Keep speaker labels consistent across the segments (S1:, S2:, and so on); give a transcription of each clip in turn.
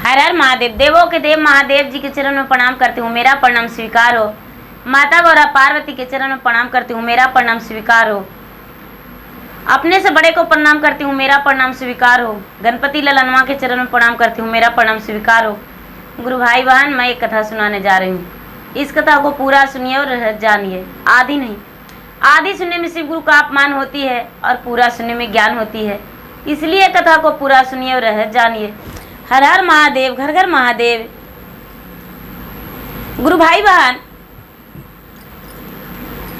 S1: हर हर महादेव। देवों के देव महादेव जी के चरण में प्रणाम करती हूँ, मेरा प्रणाम स्वीकार हो। माता गौरा पार्वती के चरण में प्रणाम करती हूँ, मेरा प्रणाम स्वीकार हो। अपने से बड़े को प्रणाम करती हूँ, मेरा प्रणाम स्वीकार हो। गणपति ललनवा के चरण में प्रणाम करती हूँ, मेरा प्रणाम स्वीकार हो। गुरु भाई बहन, मैं एक कथा सुनाने जा रही हूँ। इस कथा को पूरा सुनिए और जानिए। आदि नहीं, आदि सुनने में शिव गुरु का अपमान होती है और पूरा सुनने में ज्ञान होती है, इसलिए कथा को पूरा सुनिए और जानिए। हर हर महादेव, घर घर महादेव। गुरु भाई बहन,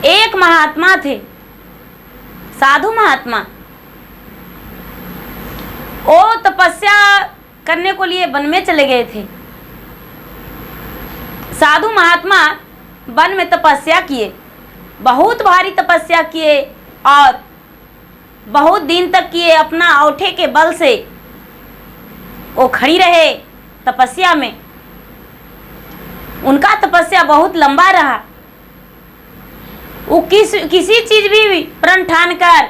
S1: एक महात्मा थे, साधु महात्मा। वो तपस्या करने को लिए वन में चले गए थे। साधु महात्मा वन में तपस्या किए, बहुत भारी तपस्या किए और बहुत दिन तक किए। अपना औंठे के बल से वो खड़ी रहे तपस्या में। उनका तपस्या बहुत लंबा रहा। वो किसी चीज भी प्रण ठान कर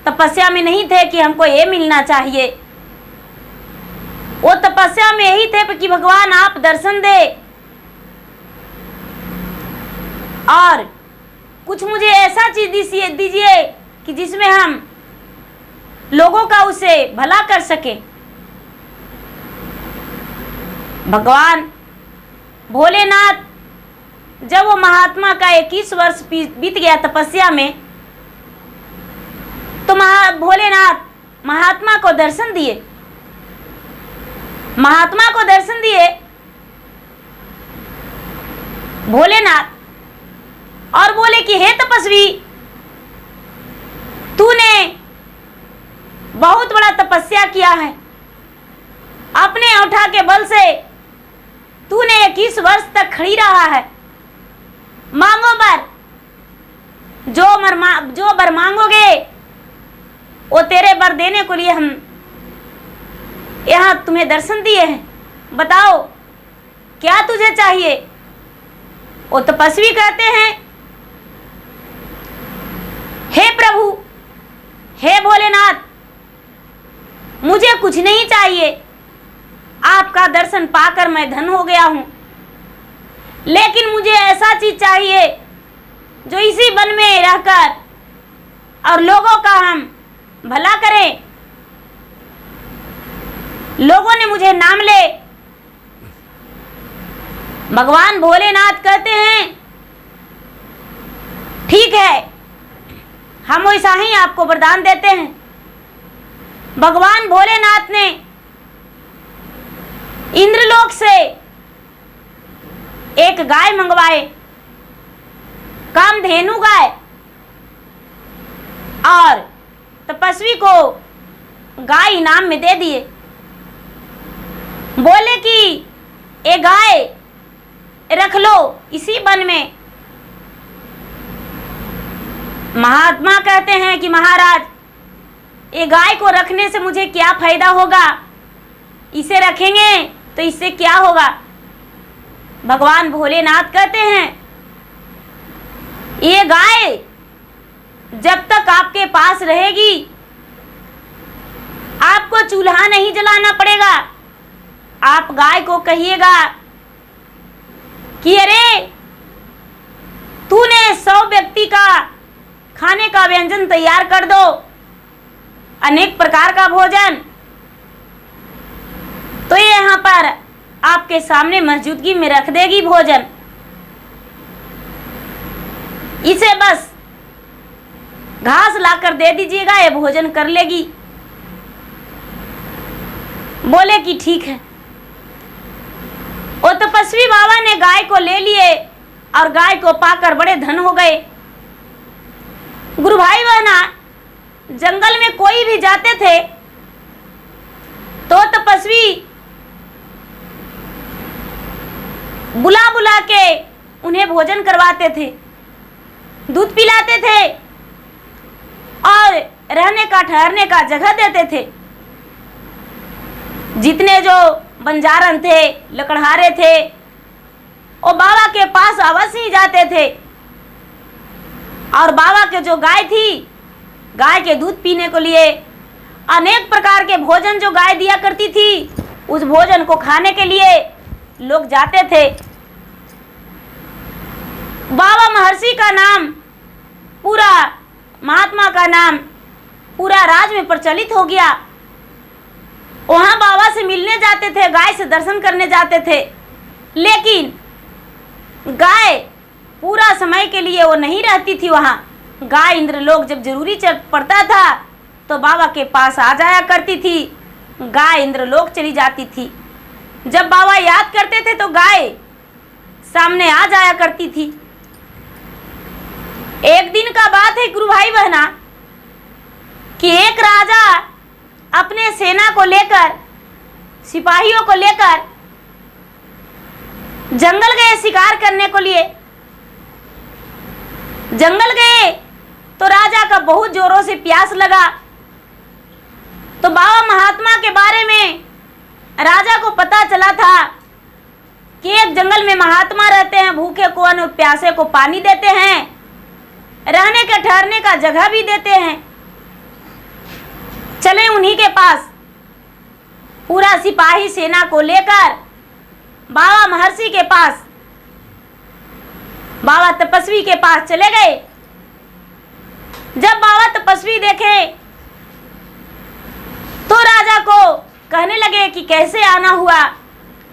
S1: तपस्या में नहीं थे कि हमको ये मिलना चाहिए। वो तपस्या में यही थे कि भगवान आप दर्शन दे और कुछ मुझे ऐसा चीज दीजिए कि जिसमें हम लोगों का उसे भला कर सके। भगवान भोलेनाथ, जब वो महात्मा का 21 वर्ष बीत गया तपस्या में, तो भोलेनाथ महात्मा को दर्शन दिए। महात्मा को दर्शन दिए भोलेनाथ और बोले कि हे तपस्वी, तूने बहुत बड़ा तपस्या किया है। अपने औंठा के बल से तूने 21 वर्ष तक खड़ी रहा है। मांगो बर, जो बर मांगोगे वो तेरे बर देने को लिए हम यहाँ तुम्हें दर्शन दिए हैं। बताओ क्या तुझे चाहिए। वो तपस्वी कहते हैं, हे प्रभु, हे भोलेनाथ, मुझे कुछ नहीं चाहिए। आपका दर्शन पाकर मैं धन हो गया हूं, लेकिन मुझे ऐसा चीज चाहिए जो इसी वन में रहकर और लोगों का हम भला करें, लोगों ने मुझे नाम ले। भगवान भोलेनाथ कहते हैं, ठीक है, हम वैसा ही आपको वरदान देते हैं। भगवान भोलेनाथ ने इंद्रलोक से एक गाय मंगवाए, कामधेनु गाय, और तपस्वी को गाय इनाम में दे दिए। बोले कि ये गाय रख लो इसी वन में। महात्मा कहते हैं कि महाराज, ये गाय को रखने से मुझे क्या फायदा होगा, इसे रखेंगे तो इससे क्या होगा। भगवान भोलेनाथ कहते हैं, ये गाय जब तक आपके पास रहेगी आपको चूल्हा नहीं जलाना पड़ेगा। आप गाय को कहिएगा कि अरे तूने 100 व्यक्ति का खाने का व्यंजन तैयार कर दो, अनेक प्रकार का भोजन, तो ये यहाँ पर आपके सामने मौजूदगी में रख देगी भोजन। इसे बस घास लाकर दे दीजिएगा, ये भोजन कर लेगी। बोले कि ठीक है। वो तपस्वी बाबा ने गाय को ले लिए और गाय को पाकर बड़े धन हो गए। गुरु भाई बहना, जंगल में कोई भी जाते थे तो तपस्वी बुला बुला के उन्हें भोजन करवाते थे, दूध पिलाते थे और रहने का ठहरने का जगह देते थे। जितने जो बंजारन थे, लकड़हारे थे, वो बाबा के पास अवश्य ही जाते थे और बाबा के जो गाय थी, गाय के दूध पीने को लिए अनेक प्रकार के भोजन जो गाय दिया करती थी उस भोजन को खाने के लिए लोग जाते थे। बाबा महर्षि का नाम, पूरा महात्मा का नाम पूरा राज्य में प्रचलित हो गया। वहाँ बाबा से मिलने जाते थे, गाय से दर्शन करने जाते थे, लेकिन गाय पूरा समय के लिए वो नहीं रहती थी वहाँ। गाय इंद्रलोक जब जरूरी पड़ता था तो बाबा के पास आ जाया करती थी, गाय इंद्रलोक चली जाती थी। जब बाबा याद करते थे तो गाय सामने आ जाया करती थी। एक दिन का बात है गुरु भाई बहना कि एक राजा अपने सेना को लेकर, सिपाहियों को लेकर जंगल गए शिकार करने को लिए। जंगल गए तो राजा का बहुत जोरों से प्यास लगा। तो बाबा महात्मा के बारे में राजा को पता चला था कि एक जंगल में महात्मा रहते हैं, भूखे को और प्यासे को पानी देते हैं, रहने के ठहरने का जगह भी देते हैं। चले उन्हीं के पास। पूरा सिपाही सेना को लेकर बाबा महर्षि के पास, बाबा तपस्वी के पास चले गए। जब बाबा तपस्वी देखे तो राजा को कहने लगे कि कैसे आना हुआ,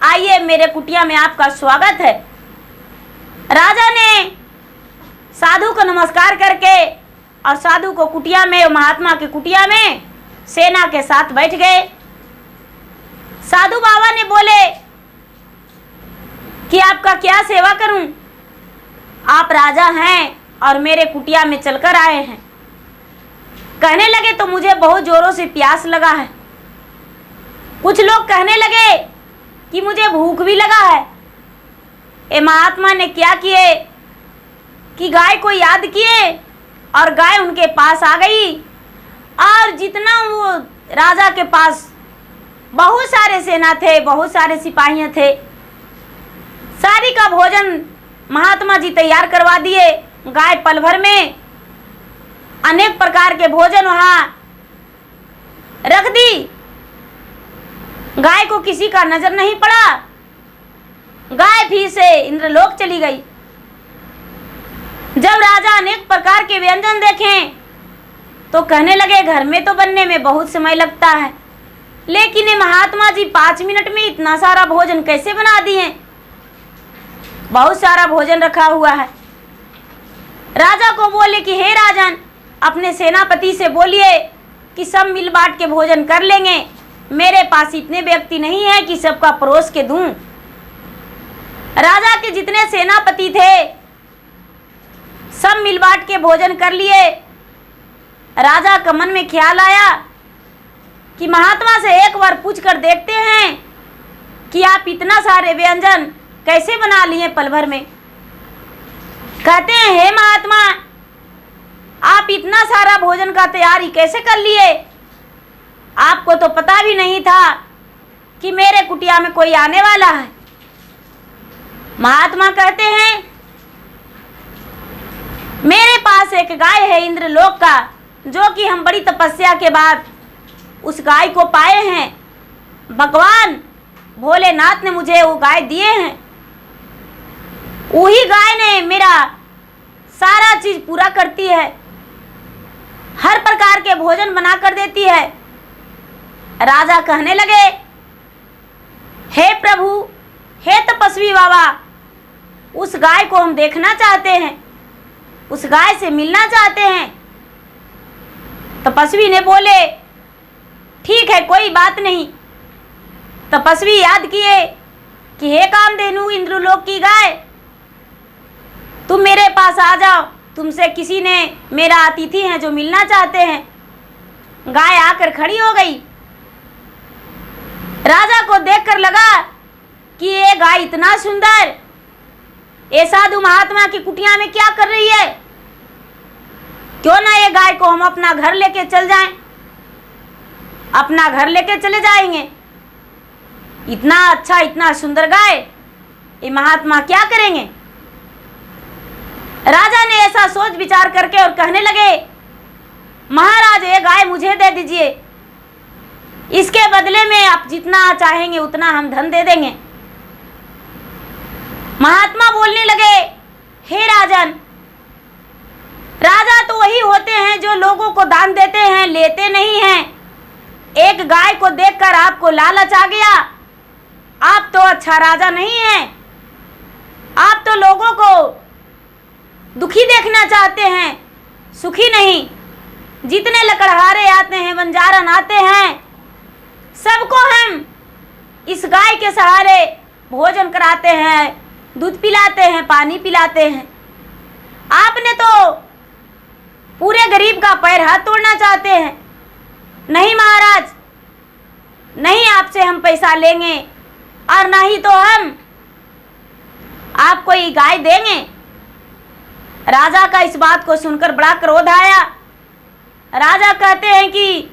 S1: आइए मेरे कुटिया में आपका स्वागत है। राजा ने साधु को नमस्कार करके और साधु को कुटिया में, महात्मा के कुटिया में सेना के साथ बैठ गए। साधु बाबा ने बोले कि आपका क्या सेवा करूं? आप राजा हैं और मेरे कुटिया में चलकर आए हैं। कहने लगे तो मुझे बहुत जोरों से प्यास लगा है। कुछ लोग कहने लगे कि मुझे भूख भी लगा है। ए महात्मा ने क्या किए कि गाय को याद किए और गाय उनके पास आ गई। और जितना वो राजा के पास बहुत सारे सेना थे, बहुत सारे सिपाहियां थे, सारी का भोजन महात्मा जी तैयार करवा दिए। गाय पल भर में अनेक प्रकार के भोजन वहां रख दी। गाय को किसी का नजर नहीं पड़ा। गाय फिर से इंद्रलोक चली गई। जब राजा अनेक प्रकार के व्यंजन देखें तो कहने लगे घर में तो बनने में बहुत समय लगता है, लेकिन ये महात्मा जी 5 मिनट में इतना सारा भोजन कैसे बना दिए? बहुत सारा भोजन रखा हुआ है। राजा को बोले कि हे राजन, अपने सेनापति से बोलिए कि सब मिल बांट के भोजन कर लेंगे। मेरे पास इतने व्यक्ति नहीं है कि सबका परोस के दूं। राजा के जितने सेनापति थे सब मिल बांट के भोजन कर लिए। राजा का मन में ख्याल आया कि महात्मा से एक बार पूछ कर देखते हैं कि आप इतना सारे व्यंजन कैसे बना लिए पल भर में। कहते हैं हे महात्मा, आप इतना सारा भोजन का तैयारी कैसे कर लिए? आपको तो पता भी नहीं था कि मेरे कुटिया में कोई आने वाला है। महात्मा कहते हैं मेरे पास एक गाय है इंद्रलोक का, जो कि हम बड़ी तपस्या के बाद उस गाय को पाए हैं। भगवान भोलेनाथ ने मुझे वो गाय दिए हैं। वही गाय ने मेरा सारा चीज पूरा करती है, हर प्रकार के भोजन बना कर देती है। राजा कहने लगे हे प्रभु, हे तपस्वी बाबा, उस गाय को हम देखना चाहते हैं, उस गाय से मिलना चाहते हैं। तपस्वी ने बोले ठीक है, कोई बात नहीं। तपस्वी याद किए कि हे कामधेनु इंद्रलोक की गाय, तुम मेरे पास आ जाओ, तुमसे किसी ने, मेरा अतिथि हैं जो मिलना चाहते हैं। गाय आकर खड़ी हो गई। राजा को देखकर लगा कि ये गाय इतना सुंदर, ये साधु महात्मा की कुटिया में क्या कर रही है? क्यों ना ये गाय को हम अपना घर लेके चल जाएं, अपना घर लेके चले जाएंगे। इतना अच्छा, इतना सुंदर गाय ये महात्मा क्या करेंगे? राजा ने ऐसा सोच विचार करके और कहने लगे महाराज, ये गाय मुझे दे दीजिए। इसके बदले में आप जितना चाहेंगे उतना हम धन दे देंगे। महात्मा बोलने लगे, हे राजन, राजा तो वही होते हैं जो लोगों को दान देते हैं, लेते नहीं हैं। एक गाय को देखकर आपको लालच आ गया, आप तो अच्छा राजा नहीं हैं। आप तो लोगों को दुखी देखना चाहते हैं, सुखी नहीं। जितने लकड़हारे आते हैं, बंजारन आते हैं, सबको हम इस गाय के सहारे भोजन कराते हैं, दूध पिलाते हैं, पानी पिलाते हैं। आपने तो पूरे गरीब का पैर हाथ तोड़ना चाहते हैं। नहीं महाराज, नहीं आपसे हम पैसा लेंगे और ना ही तो हम आपको ये गाय देंगे। राजा का इस बात को सुनकर बड़ा क्रोध आया। राजा कहते हैं कि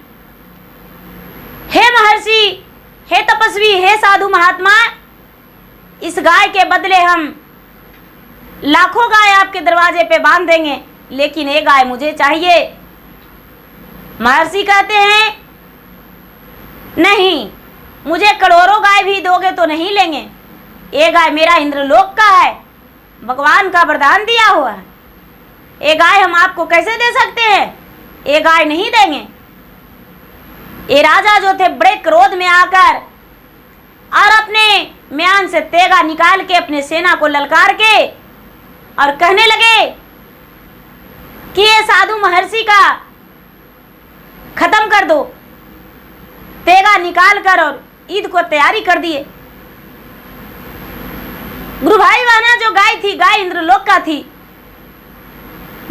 S1: हे महर्षि, हे तपस्वी, हे साधु महात्मा, इस गाय के बदले हम लाखों गाय आपके दरवाजे पे बांध देंगे, लेकिन ये गाय मुझे चाहिए। महर्षि कहते हैं नहीं, मुझे करोड़ों गाय भी दोगे तो नहीं लेंगे। ये गाय मेरा इंद्रलोक का है, भगवान का वरदान दिया हुआ है। ये गाय हम आपको कैसे दे सकते हैं? ये गाय नहीं देंगे। ये राजा जो थे बड़े क्रोध में आकर और अपने म्यान से तेगा निकाल के अपने सेना को ललकार के और कहने लगे कि ये साधु महर्षि का खत्म कर दो। तेगा निकाल कर और ईद को तैयारी कर दिए। गुरु भाई बहना, जो गाय थी, गाय इंद्रलोक का थी।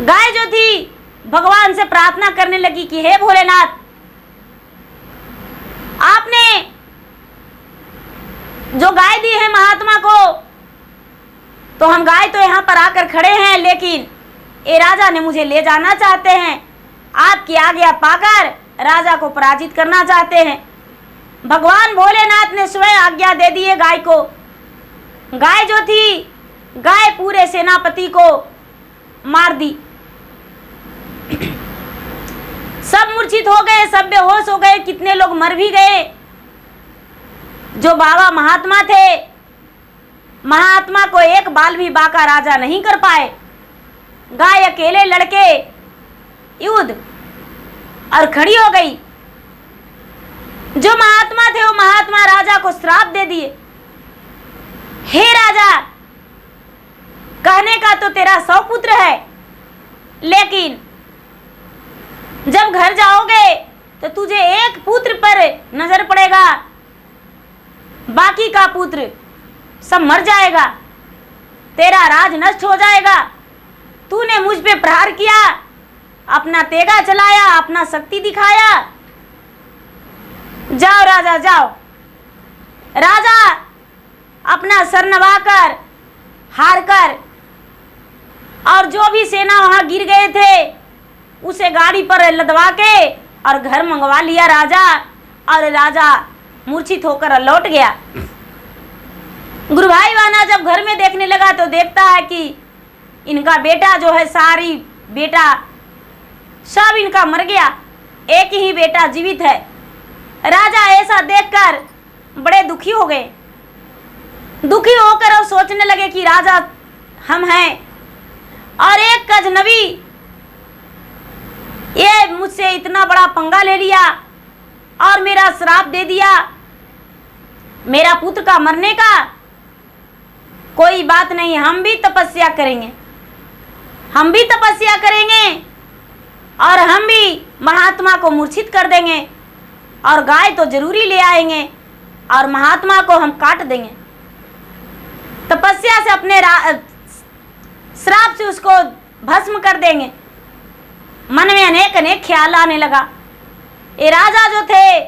S1: गाय जो थी भगवान से प्रार्थना करने लगी कि हे भोलेनाथ, आपने जो गाय दी है महात्मा को, तो हम गाय तो यहाँ पर आकर खड़े हैं, लेकिन ये राजा ने मुझे ले जाना चाहते हैं। आपकी आज्ञा पाकर राजा को पराजित करना चाहते हैं। भगवान भोलेनाथ ने स्वयं आज्ञा दे दी है गाय को। गाय जो थी, गाय पूरे सेनापति को मार दी। सब मूर्छित हो गए, सब बेहोश हो गए, कितने लोग मर भी गए। जो बाबा महात्मा थे, महात्मा को एक बाल भी बाका राजा नहीं कर पाए। गाय अकेले लड़के युद्ध और खड़ी हो गई। जो महात्मा थे वो महात्मा राजा को श्राप दे दिए। हे राजा, कहने का तो तेरा 100 पुत्र है, लेकिन जब घर जाओगे तो तुझे एक पुत्र पर नजर पड़ेगा, बाकी का पुत्र सब मर जाएगा, तेरा राज नष्ट हो जाएगा। तूने मुझ पे प्रहार किया, अपना तेगा चलाया, अपना शक्ति दिखाया। जाओ राजा, जाओ। राजा अपना सर नवाकर, हार कर, और जो भी सेना वहां गिर गए थे उसे गाड़ी पर लदवा के और घर मंगवा लिया राजा। और राजा मूर्छित होकर लौट गया। गुरु भाई वाना जब घर में देखने लगा तो देखता है कि इनका बेटा जो है, सारी बेटा सब इनका मर गया, एक ही बेटा जीवित है। राजा ऐसा देखकर बड़े दुखी हो गए। दुखी होकर और सोचने लगे कि राजा हम हैं और एक अजनबी ये मुझसे इतना बड़ा पंगा ले लिया और मेरा श्राप दे दिया। मेरा पुत्र का मरने का कोई बात नहीं, हम भी तपस्या करेंगे, हम भी तपस्या करेंगे और हम भी महात्मा को मूर्छित कर देंगे और गाय तो जरूरी ले आएंगे और महात्मा को हम काट देंगे। तपस्या से अपने श्राप से उसको भस्म कर देंगे। मन में अनेक अनेक ख्याल आने लगा। ये राजा जो थे,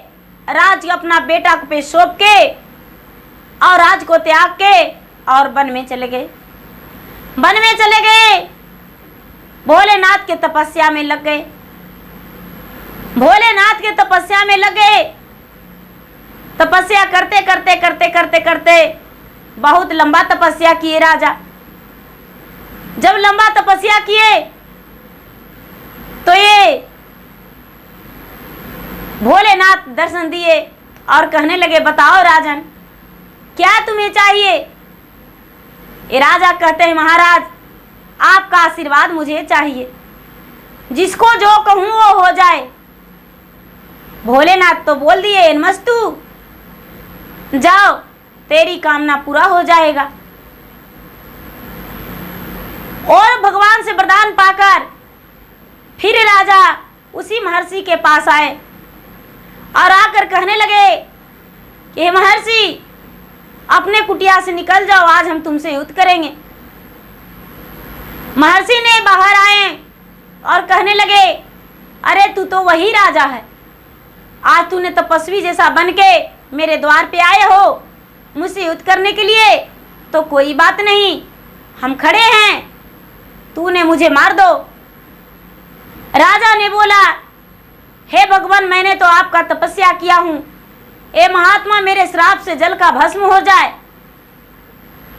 S1: राज अपना बेटा पे सौंप के और राज को त्याग के और वन में चले गए। वन में चले गए, भोलेनाथ के तपस्या में लग गए। भोलेनाथ के तपस्या में लग गए। तपस्या करते करते करते करते करते बहुत लंबा तपस्या किए राजा। जब लंबा तपस्या किए तो ये भोलेनाथ दर्शन दिए और कहने लगे, बताओ राजन, क्या तुम्हें चाहिए? ये राजा कहते हैं, महाराज आपका आशीर्वाद मुझे चाहिए, जिसको जो कहूँ वो हो जाए। भोलेनाथ तो बोल दिए, नमस्तु, जाओ तेरी कामना पूरा हो जाएगा। और भगवान से वरदान पाकर फिर राजा उसी महर्षि के पास आए और आकर कहने लगे कि हे महर्षि, अपने कुटिया से निकल जाओ, आज हम तुमसे युद्ध करेंगे। महर्षि ने बाहर आए और कहने लगे, अरे तू तो वही राजा है, आज तूने तपस्वी जैसा बन के मेरे द्वार पे आए हो मुझसे युद्ध करने के लिए, तो कोई बात नहीं, हम खड़े हैं, तूने मुझे मार दो। राजा ने बोला, हे भगवान, मैंने तो आपका तपस्या किया हूं, ए महात्मा मेरे श्राप से जल का भस्म हो जाए।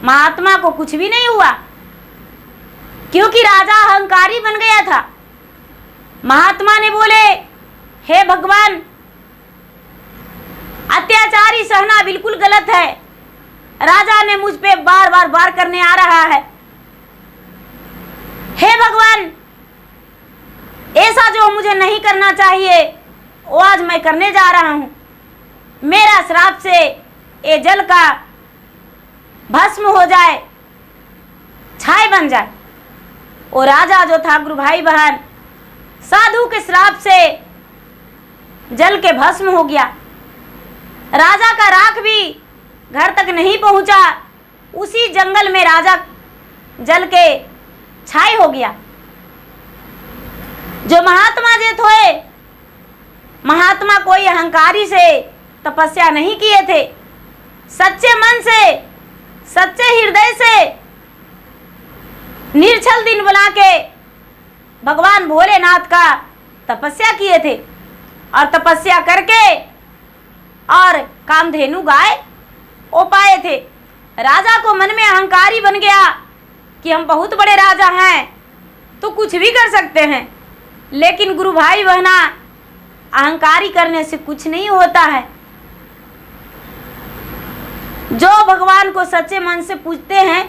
S1: महात्मा को कुछ भी नहीं हुआ, क्योंकि राजा अहंकारी बन गया था। महात्मा ने बोले, हे भगवान, अत्याचारी सहना बिल्कुल गलत है, राजा ने मुझ पे बार बार वार करने आ रहा है। हे भगवान, ऐसा जो मुझे नहीं करना चाहिए वो आज मैं करने जा रहा हूं, मेरा श्राप से ये जल का भस्म हो जाए, छाय बन जाए। और राजा जो था, गुरु भाई बहन, साधु के श्राप से जल के भस्म हो गया। राजा का राख भी घर तक नहीं पहुंचा, उसी जंगल में राजा जल के छाई हो गया। जो महात्मा जे थे, महात्मा कोई अहंकारी से तपस्या नहीं किए थे, सच्चे मन से, सच्चे हृदय से, निर्छल दिन बुला के भगवान भोलेनाथ का तपस्या किए थे। और तपस्या करके और कामधेनु गाय ओ पाए थे। राजा को मन में अहंकारी बन गया कि हम बहुत बड़े राजा हैं, तो कुछ भी कर सकते हैं। लेकिन गुरु भाई बहना, अहंकारी करने से कुछ नहीं होता है। जो भगवान को सच्चे मन से पूजते हैं,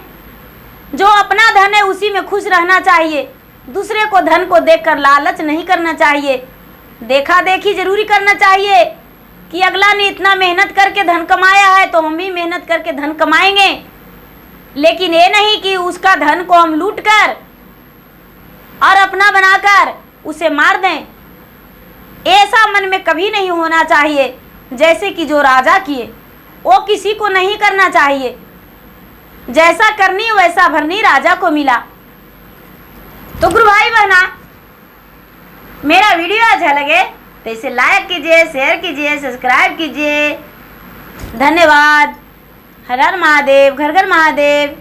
S1: जो अपना धन है उसी में खुश रहना चाहिए। दूसरे को धन को देखकर लालच नहीं करना चाहिए। देखा देखी जरूरी करना चाहिए कि अगला ने इतना मेहनत करके धन कमाया है तो हम भी मेहनत करके धन कमाएंगे, लेकिन ये नहीं कि उसका धन को हम लूट कर और अपना बनाकर उसे मार दें। ऐसा मन में कभी नहीं होना चाहिए। जैसे कि जो राजा किए वो किसी को नहीं करना चाहिए। जैसा करनी वैसा भरनी राजा को मिला। तो गुरु भाई बहना, मेरा वीडियो अच्छा लगे तो इसे लाइक कीजिए, शेयर कीजिए, सब्सक्राइब कीजिए। धन्यवाद। हर हर महादेव, घर घर महादेव।